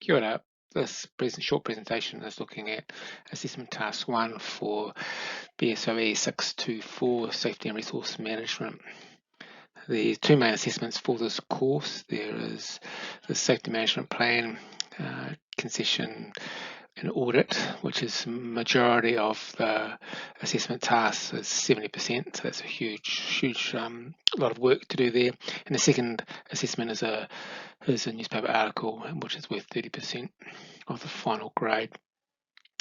Kia ora. This short presentation is looking at Assessment Task 1 for BSOE 624, Safety and Resource Management. The two main assessments for this course. There is the Safety Management Plan, Concession and Audit, which is majority of the assessment tasks, is 70%, so that's a huge lot of work to do there. And the second assessment is a newspaper article, which is worth 30% of the final grade.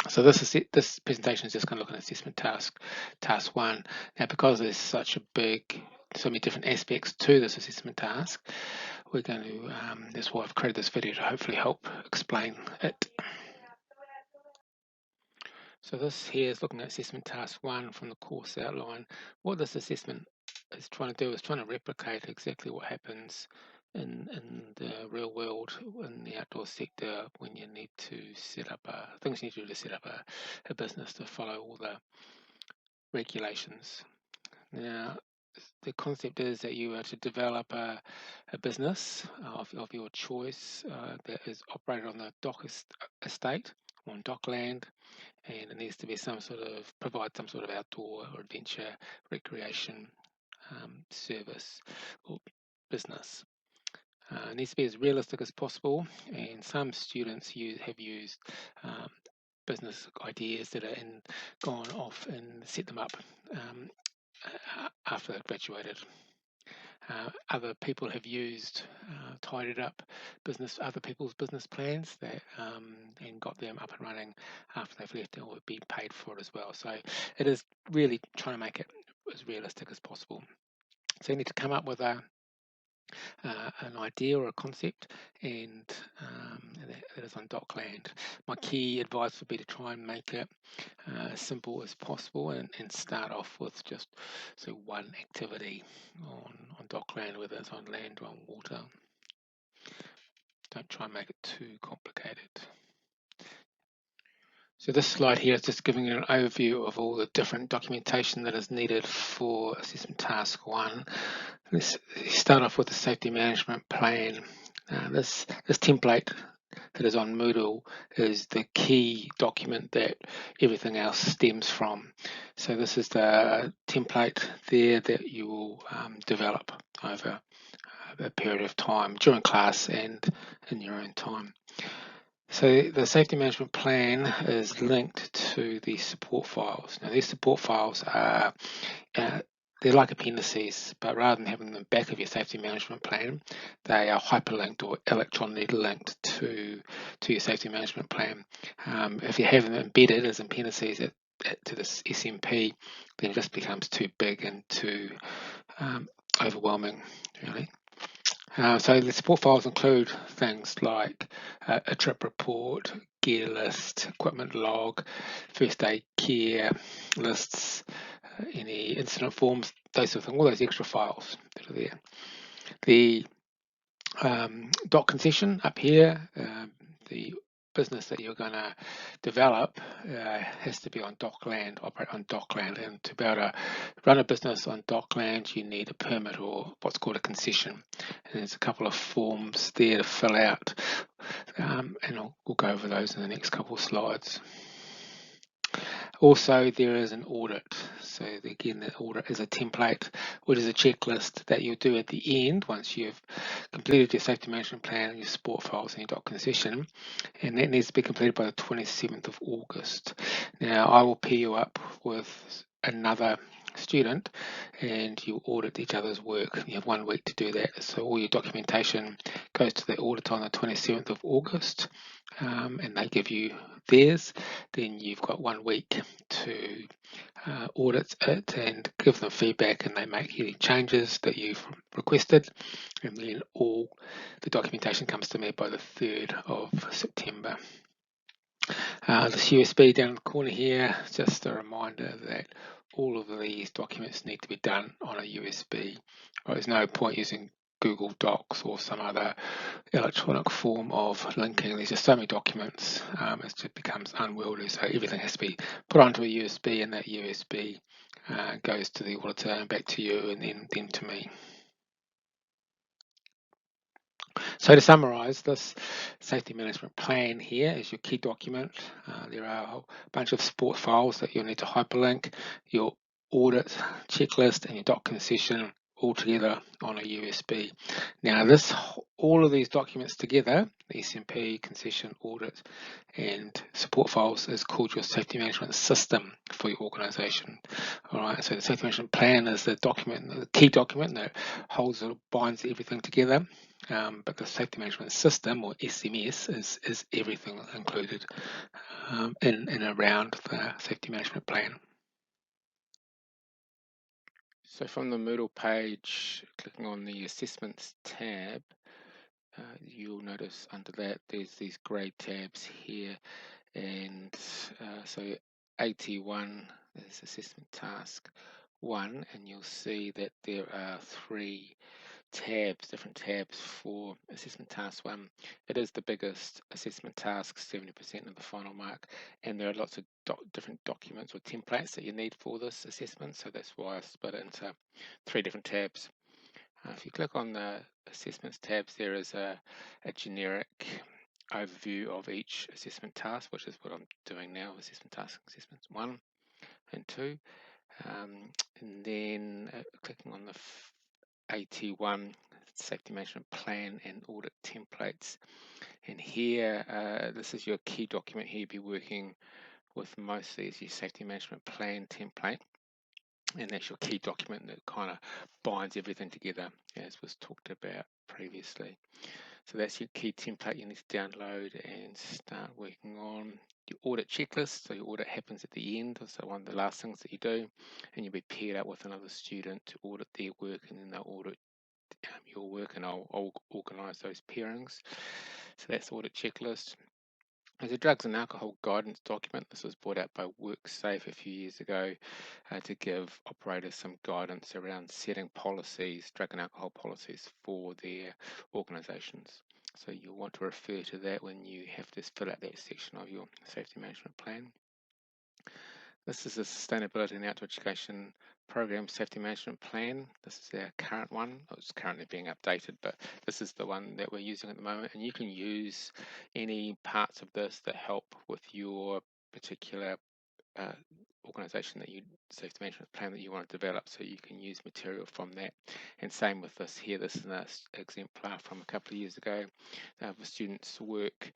So this presentation is just going to look at assessment task 1. Now, because there's so many different aspects to this assessment task, we're going to, that's why I've created this video, to hopefully help explain it. So this here is looking at assessment task 1 from the course outline. What this assessment is trying to do is trying to replicate exactly what happens in the real world in the outdoor sector when you need to set up things you need to do to set up a business to follow all the regulations. Now, the concept is that you are to develop a business of your choice that is operated on the dock estate, on dock land, and it needs to be provide some sort of outdoor or adventure recreation service or business. It needs to be as realistic as possible, and some students have used business ideas that are gone off and set them up after they've graduated. Other people have tidied up other people's business plans and got them up and running after they've left or been paid for it as well. So it is really trying to make it as realistic as possible. So you need to come up with an idea or a concept, and that is on dock land. My key advice would be to try and make it as simple as possible and start off with just one activity on dock land, whether it's on land or on water. Don't try and make it too complicated. So this slide here is just giving you an overview of all the different documentation that is needed for assessment task 1. Let's start off with the safety management plan. This template that is on Moodle is the key document that everything else stems from. So this is the template there that you will develop over a period of time during class and in your own time. So the safety management plan is linked to the support files. Now these support files are they're like appendices, but rather than having them back of your safety management plan, they are hyperlinked or electronically linked to your safety management plan. If you have them embedded as appendices to this SMP, then it just becomes too big and too overwhelming, really. So the support files include things like a trip report, gear list, equipment log, first aid care lists, any incident forms, those sort of things, all those extra files that are there. The dock concession up here, the business that you're going to develop has to be on dock land, operate on dock land, and to be able to run a business on dock land you need a permit or what's called a concession, and there's a couple of forms there to fill out, and we'll go over those in the next couple of slides. Also, there is an audit. So again, the audit is a template, which is a checklist that you'll do at the end once you've completed your safety management plan, your support files, and your dock concession, and that needs to be completed by the 27th of August. Now, I will pair you up with another student and you audit each other's work. You have 1 week to do that. So all your documentation goes to the audit on the 27th of August, and they give you theirs. Then you've got 1 week to audit it and give them feedback, and they make any changes that you've requested, and then all the documentation comes to me by the 3rd of September. This USB down in the corner here, just a reminder that all of these documents need to be done on a USB. There's no point using Google Docs or some other electronic form of linking. There's just so many documents, it just becomes unwieldy. So everything has to be put onto a USB, and that USB goes to the auditor and back to you, and then to me. So to summarise, this safety management plan here is your key document. There are a whole bunch of support files that you'll need to hyperlink, your audit checklist and your doc concession all together on a USB. Now all of these documents together, the SMP, concession, audit and support files, is called your safety management system for your organisation. All right, so the safety management plan is the document, the key document that holds or binds everything together. But the safety management system, or SMS, is everything included in and around the safety management plan. So from the Moodle page, clicking on the Assessments tab, you'll notice under that there's these grey tabs here, and so AT1 is Assessment Task 1, and you'll see that there are three different tabs for assessment task 1. It is the biggest assessment task, 70% of the final mark, and there are lots of different documents or templates that you need for this assessment, so that's why I split it into three different tabs. If you click on the assessments tabs, there is a generic overview of each assessment task, which is what I'm doing now, assessment task assessments 1 and 2. And then clicking on the AT1 safety management plan and audit templates, and here this is your key document. Here you'll be working with mostly as your safety management plan template, and that's your key document that kind of binds everything together as was talked about previously. So that's your key template you need to download and start working on. Your audit checklist, so your audit happens at the end, so one of the last things that you do, and you'll be paired up with another student to audit their work, and then they'll audit your work, and I'll organise those pairings. So that's the audit checklist. There's a drugs and alcohol guidance document. This was brought out by WorkSafe a few years ago to give operators some guidance around setting policies, drug and alcohol policies for their organisations. So you'll want to refer to that when you have to fill out that section of your safety management plan. This is a Sustainability and Outdoor Education Program Safety Management Plan. This is our current one. It's currently being updated, but this is the one that we're using at the moment. And you can use any parts of this that help with your particular organisation that you safety management plan that you want to develop, so you can use material from that. And same with this here. This is an exemplar from a couple of years ago. The students work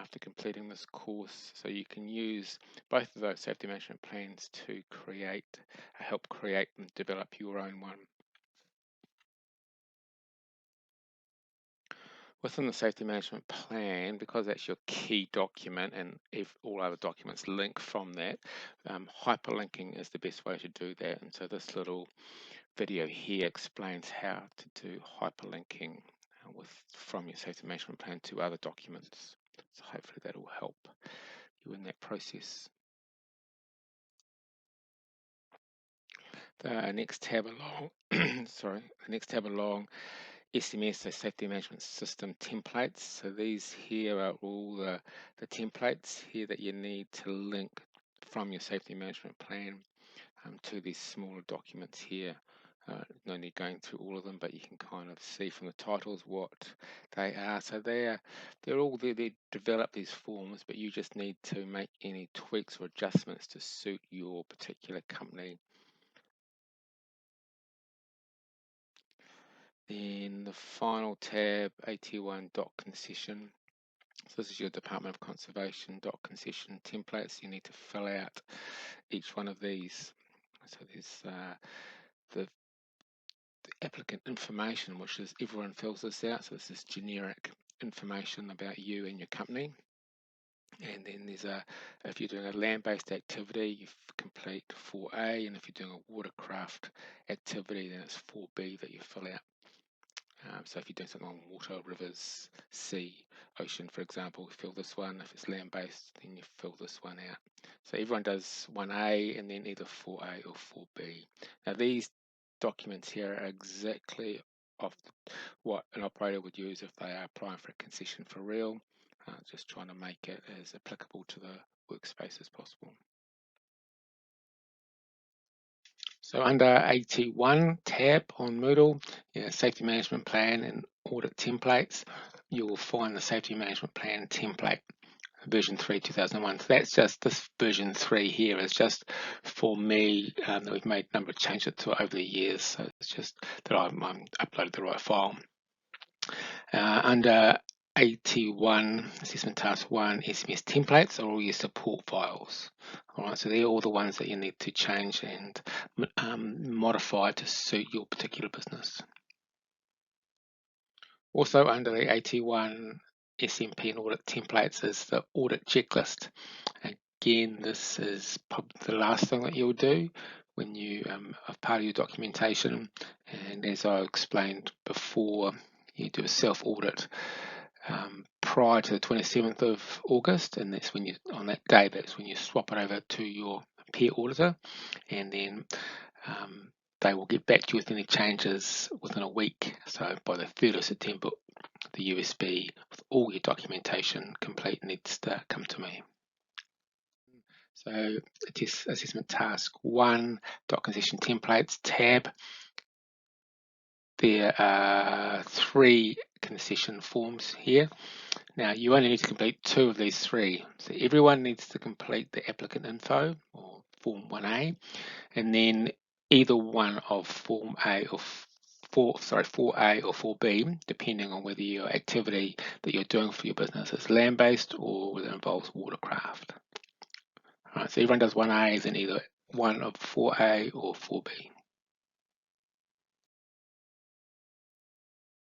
after completing this course, so you can use both of those safety management plans to help create and develop your own one. Within the safety management plan, because that's your key document and if all other documents link from that, hyperlinking is the best way to do that. And so this little video here explains how to do hyperlinking from your safety management plan to other documents. So hopefully that will help you in that process. The next tab along, the next tab along, SMS, so Safety Management System templates. So these here are all the templates here that you need to link from your safety management plan to these smaller documents here. No need going through all of them, but you can kind of see from the titles what they are. So they're all there. They develop these forms, but you just need to make any tweaks or adjustments to suit your particular company. Then the final tab, AT1 doc concession. So this is your Department of Conservation doc concession templates. You need to fill out each one of these. So there's the applicant information, which is everyone fills this out. So this is generic information about you and your company. And then there's if you're doing a land-based activity, you complete 4A, and if you're doing a watercraft activity, then it's 4B that you fill out. So if you're doing something on water, rivers, sea, ocean, for example, fill this one. If it's land-based, then you fill this one out. So everyone does 1A and then either 4A or 4B. Now these documents here are exactly what an operator would use if they are applying for a concession for real. Just trying to make it as applicable to the workspace as possible. So under AT1 tab on Moodle, Safety Management Plan and Audit Templates, you will find the Safety Management Plan template, version 3 2001. So that's just this version 3 here is just for me that we've made a number of changes to it over the years. So it's just that I've uploaded the right file. Under AT1 Assessment Task 1 SMS templates are all your support files. Alright, so they're all the ones that you need to change and modify to suit your particular business. Also under the AT1 SMP and audit templates is the audit checklist. Again, this is probably the last thing that you'll do when you are part of your documentation. And as I explained before, you do a self-audit prior to the 27th of August, and that's when on that day, that's when you swap it over to your peer auditor, and then they will get back to you with any changes within a week. So by the 3rd of September, the USB with all your documentation complete needs to come to me. So test assessment task 1, documentation templates tab. There are 3 concession forms here. Now you only need to complete 2 of these 3. So everyone needs to complete the applicant info or form 1A, and then either one of form A or 4A or 4B, depending on whether your activity that you're doing for your business is land-based or whether it involves watercraft. All right, so everyone does 1A, then either one of 4A or 4B.